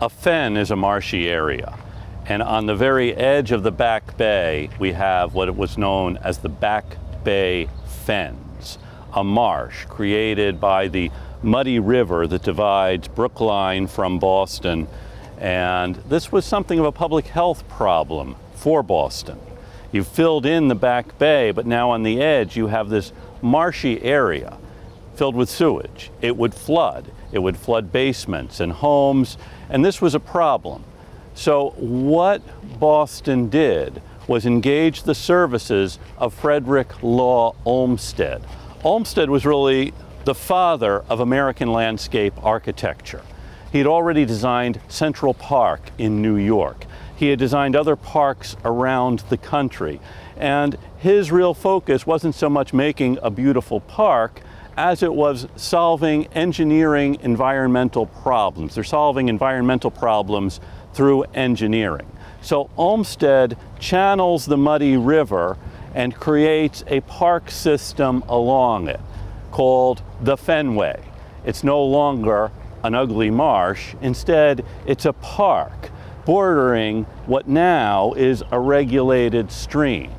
A fen is a marshy area, and on the very edge of the Back Bay we have what was known as the Back Bay Fens, a marsh created by the muddy river that divides Brookline from Boston, and this was something of a public health problem for Boston. You filled in the Back Bay, but now on the edge you have this marshy area filled with sewage. It would flood. It would flood basements and homes, and this was a problem. So what Boston did was engage the services of Frederick Law Olmstead. Olmstead was really the father of American landscape architecture. He had already designed Central Park in New York. He had designed other parks around the country. And his real focus wasn't so much making a beautiful park as it was solving engineering environmental problems. They're solving environmental problems through engineering. So Olmstead channels the muddy river and creates a park system along it called the Fenway. It's no longer an ugly marsh. Instead, it's a park bordering what now is a regulated stream.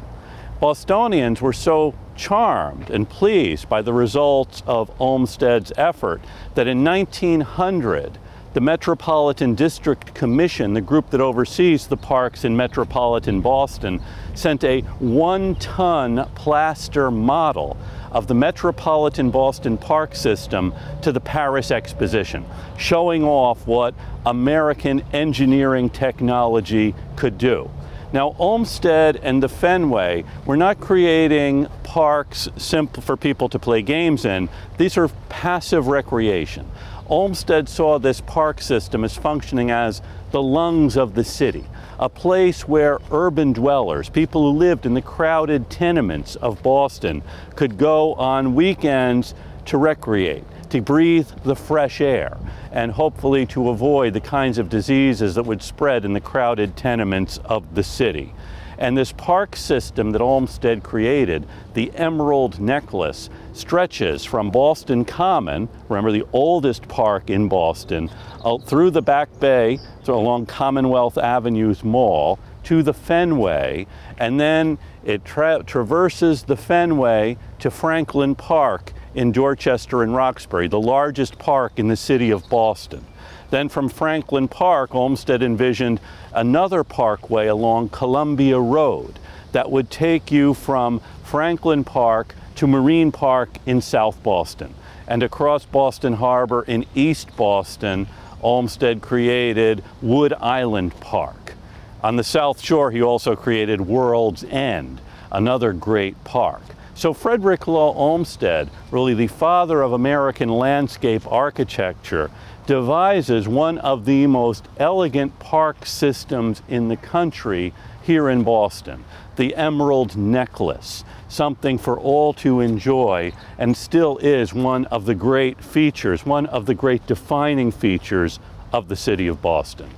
Bostonians were so charmed and pleased by the results of Olmstead's effort that in 1900, the Metropolitan District Commission, the group that oversees the parks in metropolitan Boston, sent a 1-ton plaster model of the Metropolitan Boston Park System to the Paris Exposition, showing off what American engineering technology could do. Now, Olmstead and the Fenway were not creating parks simple for people to play games in. These are passive recreation. Olmstead saw this park system as functioning as the lungs of the city, a place where urban dwellers, people who lived in the crowded tenements of Boston, could go on weekends to recreate, to breathe the fresh air, and hopefully to avoid the kinds of diseases that would spread in the crowded tenements of the city. And this park system that Olmstead created, the Emerald Necklace, stretches from Boston Common, remember the oldest park in Boston, out through the Back Bay, along Commonwealth Avenue's Mall, to the Fenway, and then it traverses the Fenway to Franklin Park in Dorchester and Roxbury, the largest park in the city of Boston. Then from Franklin Park, Olmstead envisioned another parkway along Columbia Road that would take you from Franklin Park to Marine Park in South Boston. And across Boston Harbor in East Boston, Olmstead created Wood Island Park. On the South Shore, he also created World's End, another great park. So Frederick Law Olmstead, really the father of American landscape architecture, devises one of the most elegant park systems in the country here in Boston, the Emerald Necklace, something for all to enjoy, and still is one of the great features, one of the great defining features of the city of Boston.